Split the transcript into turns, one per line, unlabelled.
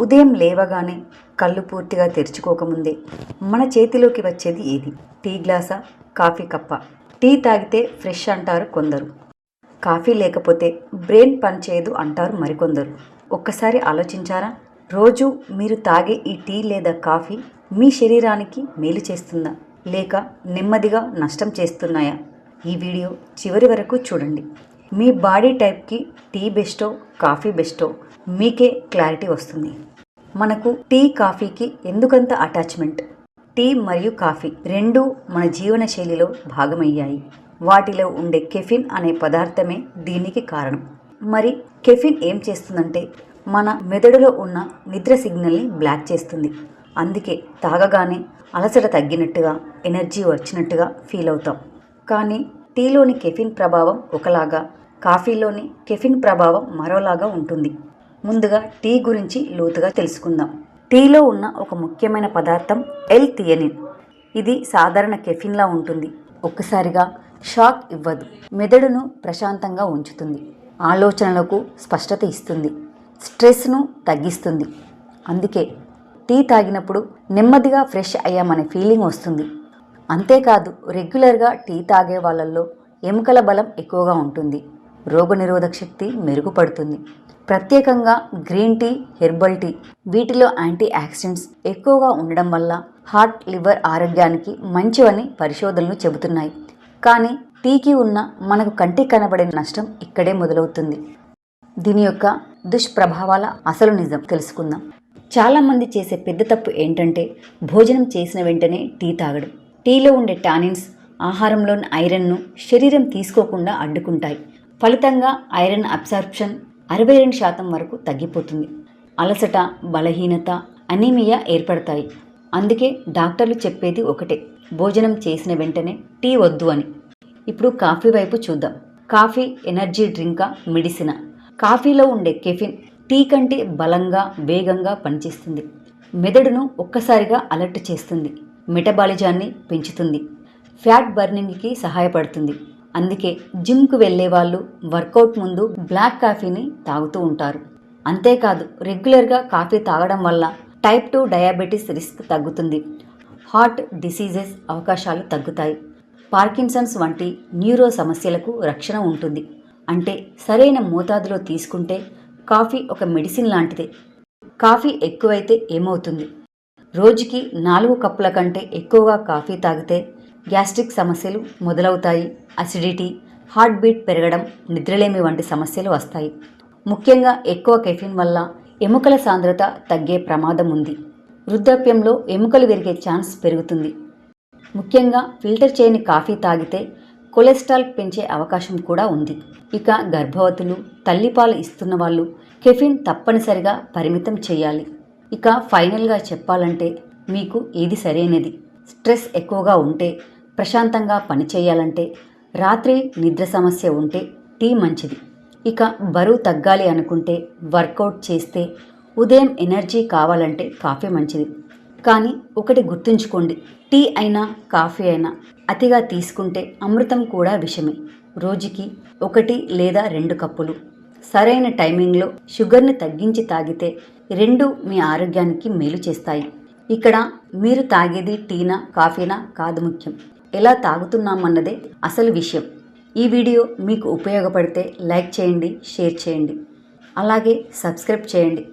ఉదయం లేవగానే కళ్ళు పూర్తిగా తెరుచుకోకముందే మన చేతిలోకి వచ్చేది ఏది? టీ గ్లాసా, కాఫీ కప్పా? టీ తాగితే ఫ్రెష్ అంటారు కొందరు, కాఫీ లేకపోతే బ్రెయిన్ పనిచేయదు అంటారు మరికొందరు. ఒక్కసారి ఆలోచించారా? రోజు మీరు తాగే ఈ టీ లేదా కాఫీ మీ శరీరానికి మేలు చేస్తుందా, లేక నెమ్మదిగా నష్టం చేస్తున్నాయా? ఈ వీడియో చివరి వరకు చూడండి. మీ బాడీ టైప్కి టీ బెస్టో, కాఫీ బెస్టో మీకే క్లారిటీ వస్తుంది. మనకు టీ, కాఫీకి ఎందుకంత అటాచ్మెంట్? టీ మరియు కాఫీ రెండూ మన జీవన శైలిలో భాగమయ్యాయి. వాటిలో ఉండే కెఫిన్ అనే పదార్థమే దీనికి కారణం. మరి కెఫిన్ ఏం చేస్తుందంటే మన మెదడులో ఉన్న నిద్ర సిగ్నల్ని బ్లాక్ చేస్తుంది. అందుకే తాగగానే అలసట తగ్గినట్టుగా, ఎనర్జీ వచ్చినట్టుగా ఫీల్ అవుతాం. కానీ టీలోని కెఫిన్ ప్రభావం ఒకలాగా, కాఫీలోని కెఫిన్ ప్రభావం మరోలాగా ఉంటుంది. ముందుగా టీ గురించి లోతుగా తెలుసుకుందాం. టీలో ఉన్న ఒక ముఖ్యమైన పదార్థం ఎల్-థియనిన్. ఇది సాధారణ కెఫిన్లా ఉంటుంది. ఒక్కసారిగా షాక్ ఇవ్వదు, మెదడును ప్రశాంతంగా ఉంచుతుంది, ఆలోచనలకు స్పష్టత ఇస్తుంది, స్ట్రెస్ను తగ్గిస్తుంది. అందుకే టీ తాగినప్పుడు నెమ్మదిగా ఫ్రెష్ అయ్యామనే ఫీలింగ్ వస్తుంది. అంతేకాదు, రెగ్యులర్గా టీ తాగే వాళ్ళల్లో ఎముకల బలం ఎక్కువగా ఉంటుంది, రోగనిరోధక శక్తి మెరుగుపడుతుంది. ప్రత్యేకంగా గ్రీన్ టీ, హెర్బల్ టీ వీటిలో యాంటీ ఆక్సిడెంట్స్ ఎక్కువగా ఉండడం వల్ల హార్ట్, లివర్ ఆరోగ్యానికి మంచివని పరిశోధనలు చెబుతున్నాయి. కానీ టీకి ఉన్న మనకు కంటికి కనబడే నష్టం ఇక్కడే మొదలవుతుంది. దీని యొక్క దుష్ప్రభావాల అసలు నిజం తెలుసుకుందాం. చాలామంది చేసే పెద్ద తప్పు ఏంటంటే భోజనం చేసిన వెంటనే టీ తాగడం. టీలో ఉండే టానిన్స్ ఆహారంలోని ఐరన్ను శరీరం తీసుకోకుండా అడ్డుకుంటాయి. ఫలితంగా ఐరన్ అబ్సార్ప్షన్ 62% వరకు తగ్గిపోతుంది. అలసట, బలహీనత, అనీమియా ఏర్పడతాయి. అందుకే డాక్టర్లు చెప్పేది ఒకటే, భోజనం చేసిన వెంటనే టీ వద్దు అని. ఇప్పుడు కాఫీ వైపు చూద్దాం. కాఫీ ఎనర్జీ డ్రింకా, మెడిసినా? కాఫీలో ఉండే కెఫిన్ టీ కంటే బలంగా, వేగంగా పనిచేస్తుంది. మెదడును ఒక్కసారిగా అలర్ట్ చేస్తుంది, మెటబాలిజాన్ని పెంచుతుంది, ఫ్యాట్ బర్నింగ్కి సహాయపడుతుంది. అందుకే జిమ్కు వెళ్ళే వాళ్ళు వర్కౌట్ ముందు బ్లాక్ కాఫీని తాగుతూ ఉంటారు. అంతేకాదు, రెగ్యులర్గా కాఫీ తాగడం వల్ల టైప్ 2 డయాబెటీస్ రిస్క్ తగ్గుతుంది, హార్ట్ డిసీజెస్ అవకాశాలు తగ్గుతాయి, పార్కిన్సన్స్ వంటి న్యూరో సమస్యలకు రక్షణ ఉంటుంది. అంటే సరైన మోతాదులో తీసుకుంటే కాఫీ ఒక మెడిసిన్ లాంటిదే. కాఫీ ఎక్కువైతే ఏమవుతుంది? రోజుకి 4 కప్పుల కంటే ఎక్కువగా కాఫీ తాగితే గ్యాస్ట్రిక్ సమస్యలు మొదలవుతాయి, అసిడిటీ, హార్ట్ బీట్ పెరగడం, నిద్రలేమి వంటి సమస్యలు వస్తాయి. ముఖ్యంగా ఎక్కువ కెఫిన్ వల్ల ఎముకల సాంద్రత తగ్గే ప్రమాదం ఉంది. వృద్ధాప్యంలో ఎముకలు విరిగే ఛాన్స్ పెరుగుతుంది. ముఖ్యంగా ఫిల్టర్ చేయని కాఫీ తాగితే కొలెస్ట్రాల్ పెంచే అవకాశం కూడా ఉంది. ఇక గర్భవతులు, తల్లిపాలు ఇస్తున్న వాళ్ళు కెఫిన్ తప్పనిసరిగా పరిమితం చేయాలి. ఇక ఫైనల్గా చెప్పాలంటే మీకు ఏది సరైనది? స్ట్రెస్ ఎక్కువగా ఉంటే, ప్రశాంతంగా పనిచేయాలంటే, రాత్రి నిద్ర సమస్య ఉంటే టీ మంచిది. ఇక బరువు తగ్గాలి అనుకుంటే, వర్కౌట్ చేస్తే, ఉదయం ఎనర్జీ కావాలంటే కాఫీ మంచిది. కానీ ఒకటి గుర్తుంచుకోండి, టీ అయినా కాఫీ అయినా అతిగా తీసుకుంటే అమృతం కూడా విషమే. రోజుకి 1 లేదా 2 కప్పులు సరైన టైమింగ్లో షుగర్ని తగ్గించి తాగితే రెండూ మీ ఆరోగ్యానికి మేలు చేస్తాయి. ఇక్కడ మీరు తాగేది టీనా, కాఫీనా కాదు ముఖ్యం, ఎలా తాగుతున్నామన్నదే అసలు విషయం. ఈ వీడియో మీకు ఉపయోగపడితే లైక్ చేయండి, షేర్ చేయండి, అలాగే సబ్స్క్రైబ్ చేయండి.